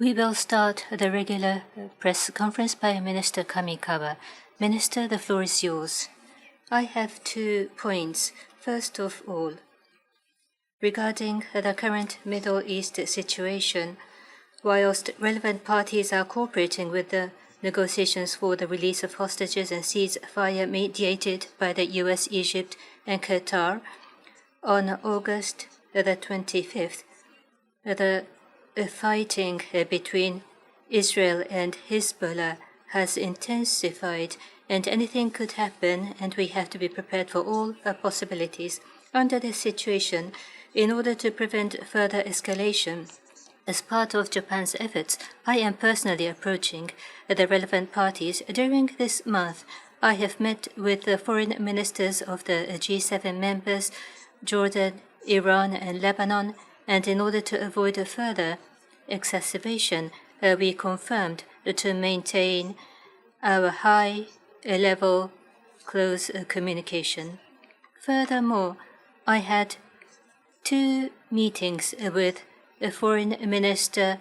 We will start the regular press conference by Minister Kamikawa. Minister, the floor is yours. I have 2 points. First of all, regarding the current Middle East situation, whilst relevant parties are cooperating with the negotiations for the release of hostages and ceasefire mediated by the US, Egypt, and Qatar, on August the 25th, the fighting between Israel and Hezbollah has intensified, and anything could happen, and we have to be prepared for all possibilities. Under this situation, in order to prevent further escalation, as part of Japan's efforts, I am personally approaching the relevant parties. During this month, I have met with the foreign ministers of the G7 members, Jordan, Iran, and Lebanon, and in order to avoid a further exacerbation, we confirmed to maintain our high-level close communication. Furthermore, I had 2 meetings with Foreign Minister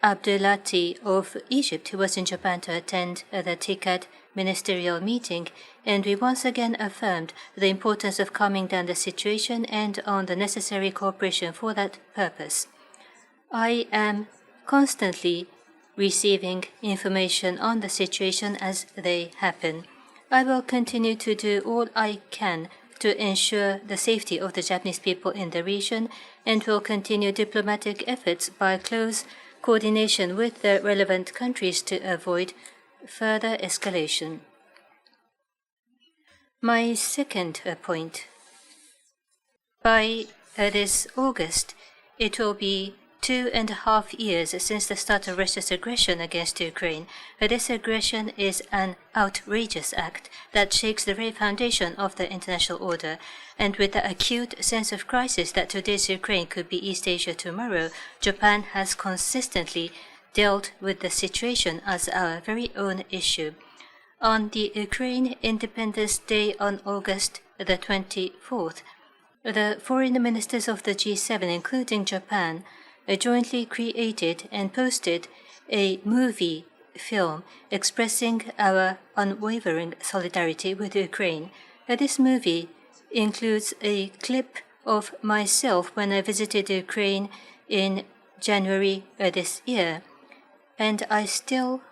Abdulati of Egypt, who was in Japan to attend the TICAD ministerial meeting, and we once again affirmed the importance of calming down the situation and on the necessary cooperation for that purpose. I am constantly receiving information on the situation as they happen. I will continue to do all I can to ensure the safety of the Japanese people in the region, and will continue diplomatic efforts by close coordination with the relevant countries to avoid further escalation. My second point. By this August, it will be 2.5 years since the start of Russia's aggression against Ukraine. This aggression is an outrageous act that shakes the very foundation of the international order. And with the acute sense of crisis that today's Ukraine could be East Asia tomorrow, Japan has consistently dealt with the situation as our very own issue. On the Ukraine Independence Day on August the 24th, the foreign ministers of the G7, including Japan, jointly created and posted a movie film expressing our unwavering solidarity with Ukraine. This movie includes a clip of myself when I visited Ukraine in January this year, and I still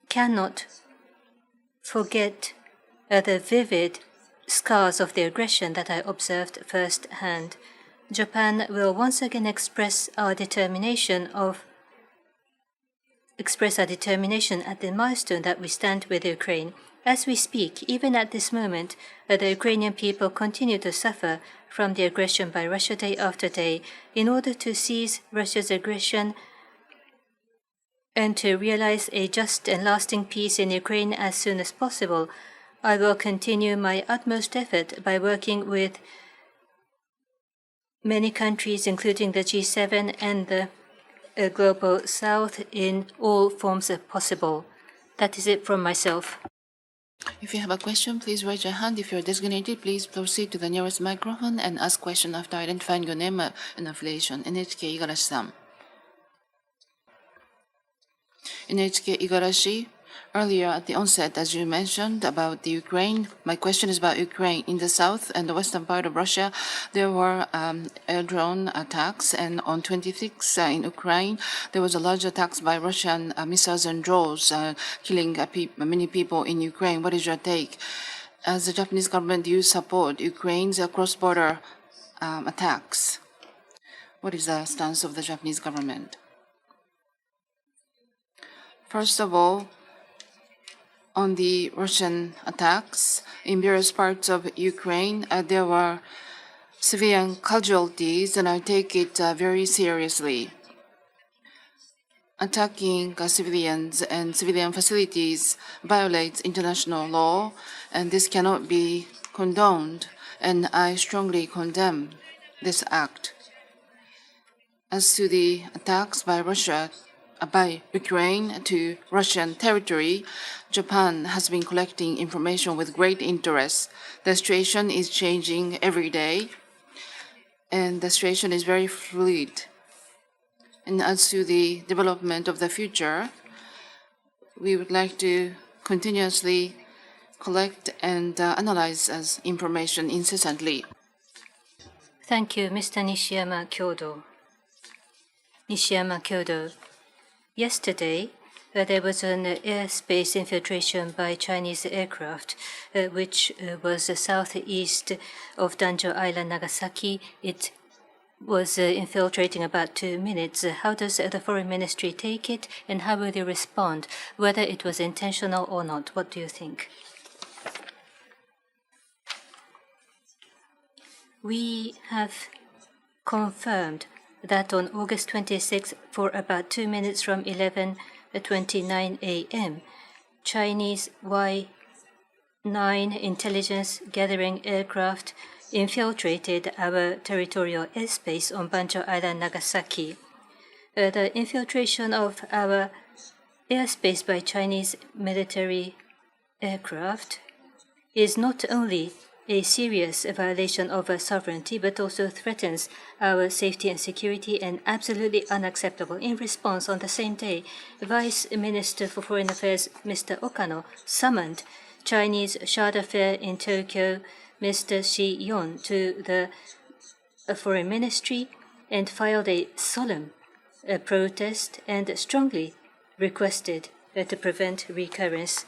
cannot forget the vivid scars of the aggression that I observed firsthand. Japan will once again express our determination at the milestone that we stand with Ukraine. As we speak, even at this moment, the Ukrainian people continue to suffer from the aggression by Russia day after day. In order to cease Russia's aggression and to realize a just and lasting peace in Ukraine as soon as possible, I will continue my utmost effort by working with many countries, including the G7 and the Global South, in all forms possible. That is it from myself. If you have a question, please raise your hand. If you're designated, please proceed to the nearest microphone and ask question after identifying your name and affiliation. NHK Igarashi-san. NHK Igarashi. Earlier at the onset, as you mentioned about the Ukraine, my question is about Ukraine. In the south and the western part of Russia, there were air drone attacks, and on 26 in Ukraine, there was a large attacks by Russian missiles and drones, killing many people in Ukraine. What is your take? As the Japanese government, do you support Ukraine's cross-border attacks? What is the stance of the Japanese government? First of all, on the Russian attacks in various parts of Ukraine, there were civilian casualties, and I take it very seriously. Attacking civilians and civilian facilities violates international law, and this cannot be condoned, and I strongly condemn this act. As to the attacks by Ukraine to Russian territory, Japan has been collecting information with great interest. The situation is changing every day, and the situation is very fluid. And as to the development of the future, we would like to continuously collect and analyze as information incessantly. Thank you, Mr. Nishiyama Kyodo. Nishiyama Kyodo. Yesterday, there was an airspace infiltration by Chinese aircraft, which was southeast of Danjo Island, Nagasaki. It was infiltrating about 2 minutes. How does the foreign ministry take it, and how will they respond, whether it was intentional or not? What do you think? We have confirmed that on August 26, for about 2 minutes from 11:29 a.m., Chinese Y-9 intelligence gathering aircraft infiltrated our territorial airspace on Banjo Island, Nagasaki. The infiltration of our airspace by Chinese military aircraft is not only a serious violation of our sovereignty, but also threatens our safety and security, and absolutely unacceptable. In response, on the same day, Vice Minister for Foreign Affairs, Mr. Okano, summoned Chinese charge d'affaires in Tokyo, Mr. Shi Yon, to the Foreign Ministry and filed a solemn protest and strongly requested to prevent recurrence.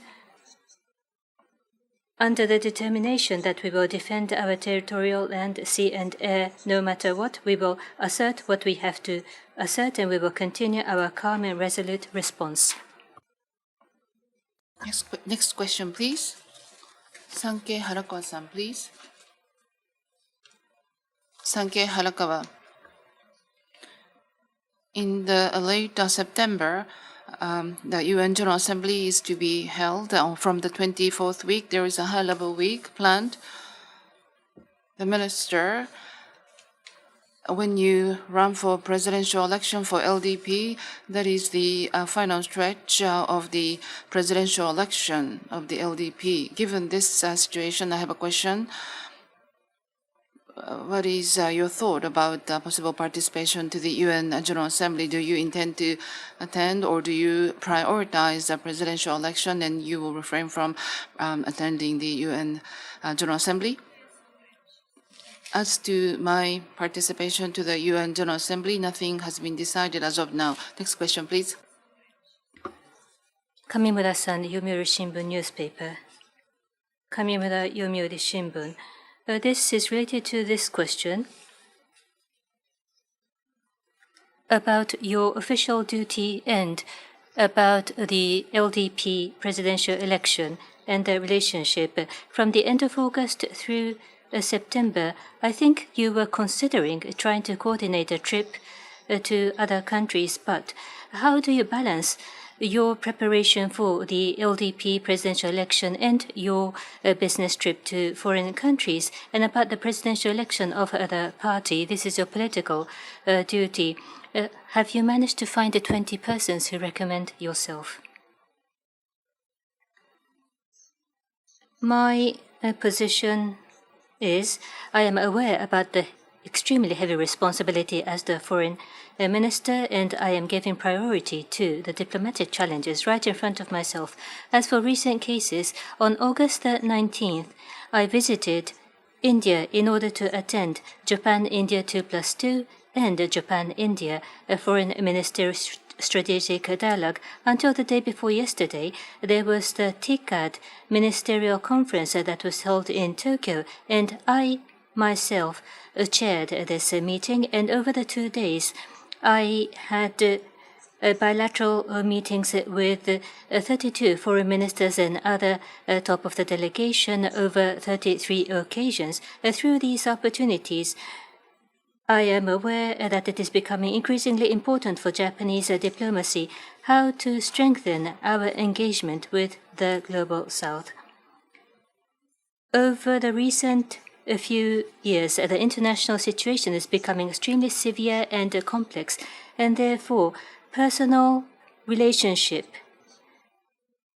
Under the determination that we will defend our territorial land, sea and air no matter what, we will assert what we have to assert, and we will continue our calm and resolute response. Next question, please. Sankei Harakawa-san, please. Sankei Harakawa. In the late September, the UN General Assembly is to be held from the 24th week. There is a high-level week planned. The minister, when you run for presidential election for LDP, that is the final stretch of the presidential election of the LDP. Given this situation, I have a question. What is your thought about possible participation to the UN General Assembly? Do you intend to attend, or do you prioritize the presidential election and you will refrain from attending the UN General Assembly? As to my participation to the UN General Assembly, nothing has been decided as of now. Next question, please. Kamimura-san, Yomiuri Shimbun newspaper. Kamimura, Yomiuri Shimbun. This is related to this question about your official duty and about the LDP presidential election and the relationship. From the end of August through September, I think you were considering trying to coordinate a trip to other countries, but how do you balance your preparation for the LDP presidential election and your business trip to foreign countries? And about the presidential election of the party, this is your political duty. Have you managed to find the 20 persons who recommend yourself? My position is I am aware about the extremely heavy responsibility as the foreign minister, and I am giving priority to the diplomatic challenges right in front of myself. As for recent cases, on August 19th, I visited India in order to attend Japan-India 2+2 and Japan-India, a foreign ministerial strategic dialogue. Until the day before yesterday, there was the TICAD ministerial conference that was held in Tokyo, and I myself chaired this meeting, and over the 2 days, I had bilateral meetings with 32 foreign ministers and other top of the delegation over 33 occasions. Through these opportunities, I am aware that it is becoming increasingly important for Japanese diplomacy how to strengthen our engagement with the Global South. Over the recent few years, the international situation is becoming extremely severe and complex, and therefore personal relationship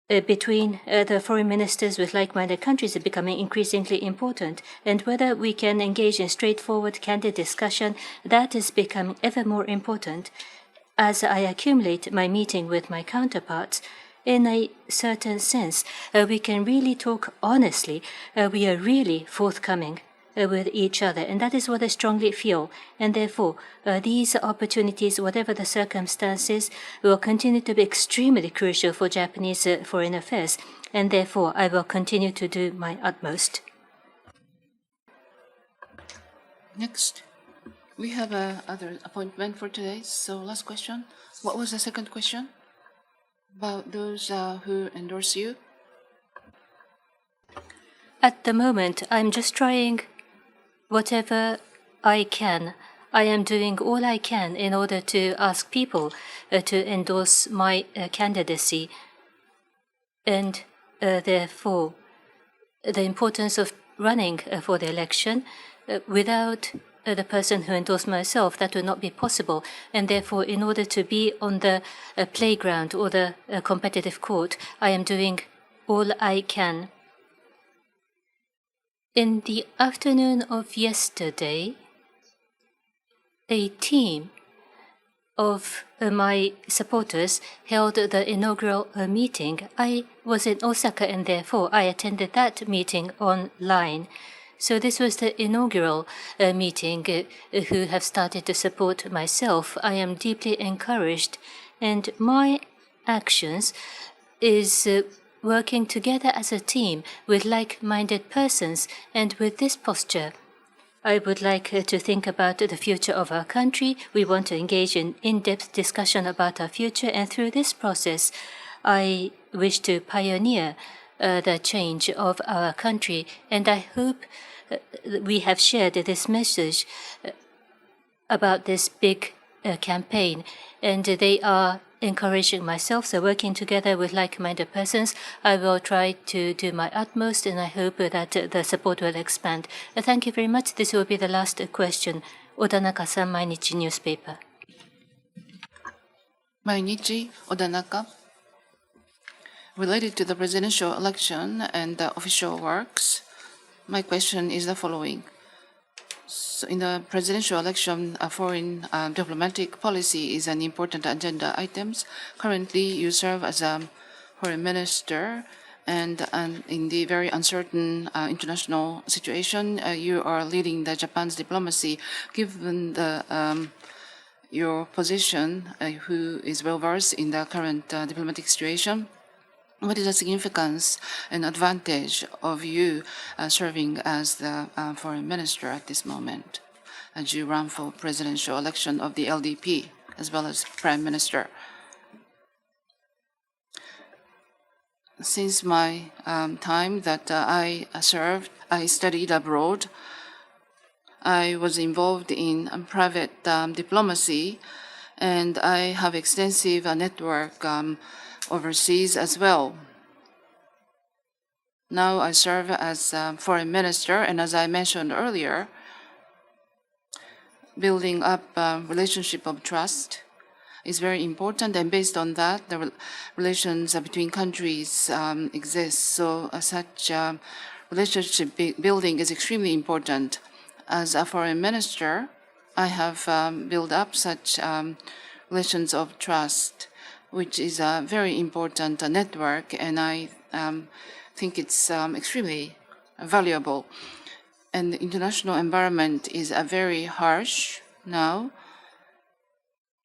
between the foreign ministers with like-minded countries is becoming increasingly important, and whether we can engage in straightforward, candid discussion, that is becoming ever more important. as I accumulate my meeting with my counterparts, in a certain sense, we can really talk honestly. We are really forthcoming with each other, and that is what I strongly feel. And therefore, these opportunities, whatever the circumstances, will continue to be extremely crucial for Japanese foreign affairs, and therefore I will continue to do my utmost. Next, we have other appointment for today. So last question. What was the second question? About those who endorse you? At the moment, I'm just trying whatever I can. I am doing all I can in order to ask people to endorse my candidacy. And therefore, the importance of running for the election without the person who endorsed myself, that would not be possible. And therefore, in order to be on the playground or the competitive court, I am doing all I can. In the afternoon of yesterday, a team of my supporters held the inaugural meeting. I was in Osaka, and therefore I attended that meeting online. So this was the inaugural meeting who have started to support myself. I am deeply encouraged, and my actions is working together as a team with like-minded persons, and with this posture, I would like to think about the future of our country. We want to engage in in-depth discussion about our future, and through this process, I wish to pioneer the change of our country, and I hope we have shared this message about this big campaign, and they are encouraging myself. So working together with like-minded persons, I will try to do my utmost, and I hope that the support will expand. Thank you very much. This will be the last question. Odanaka-san, Mainichi Newspaper. Mainichi, Odanaka. Related to the presidential election and the official works, my question is the following. So in the presidential election, foreign diplomatic policy is an important agenda items. Currently, you serve as a foreign minister, and in the very uncertain international situation, you are leading the Japan's diplomacy. Given the your position, who is well versed in the current diplomatic situation, what is the significance and advantage of you serving as the foreign minister at this moment, as you run for presidential election of the LDP as well as prime minister? Since my time that I studied abroad, I was involved in private diplomacy, and I have extensive network overseas as well. Now I serve as foreign minister, and as I mentioned earlier, building up a relationship of trust is very important, and based on that, the relations between countries exist. So such relationship building is extremely important. As a foreign minister, I have built up such relations of trust, which is a very important network, and I think it's extremely valuable. And the international environment is very harsh now,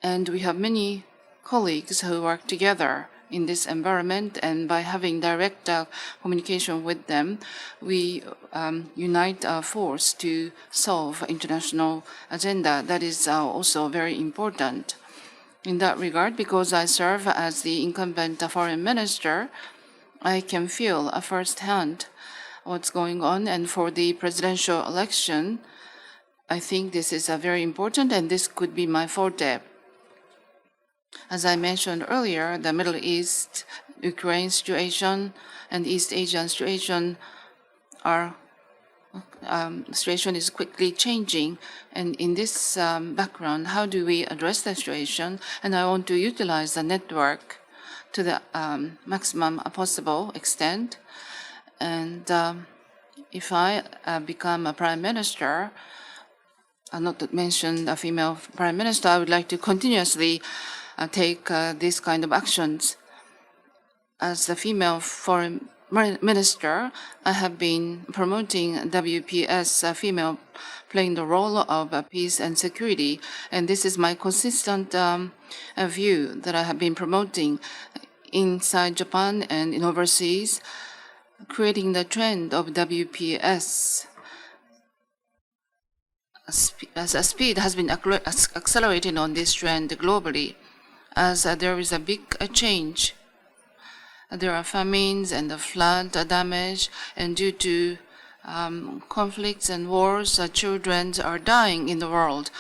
and we have many colleagues who work together in this environment, and by having direct communication with them, we unite our force to solve international agenda. That is also very important. In that regard, because I serve as the incumbent foreign minister, I can feel firsthand what's going on. And for the presidential election, I think this is very important, and this could be my forte. As I mentioned earlier, the Middle East, Ukraine situation, and East Asian situation situation is quickly changing, and in this background, how do we address the situation? And I want to utilize the network to the maximum possible extent. And if I become a prime minister, not to mention a female prime minister, I would like to continuously take this kind of actions. As a female foreign minister, I have been promoting WPS female playing the role of peace and security, and this is my consistent view that I have been promoting inside Japan and in overseas, creating the trend of WPS. As a speed has been accelerating on this trend globally, as there is a big change. There are famines and the flood damage, and due to conflicts and wars, children are dying in the world.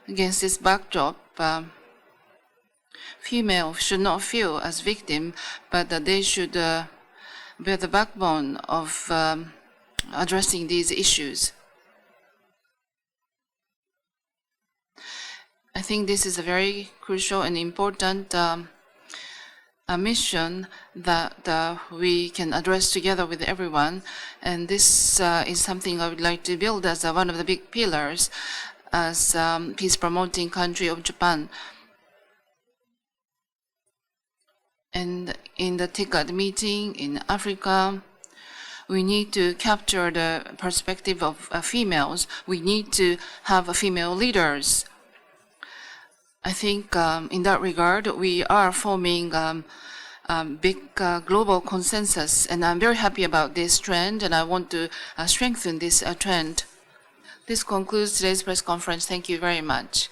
Against this backdrop, females should not feel as victims, but they should bear the backbone of addressing these issues. I think this is a very crucial and important a mission that we can address together with everyone, and this is something I would like to build as one of the big pillars as peace-promoting country of Japan. And in the TICAD meeting in Africa, we need to capture the perspective of females. We need to have female leaders. I think in that regard, we are forming big global consensus, and I'm very happy about this trend, and I want to strengthen this trend. This concludes today's press conference. Thank you very much.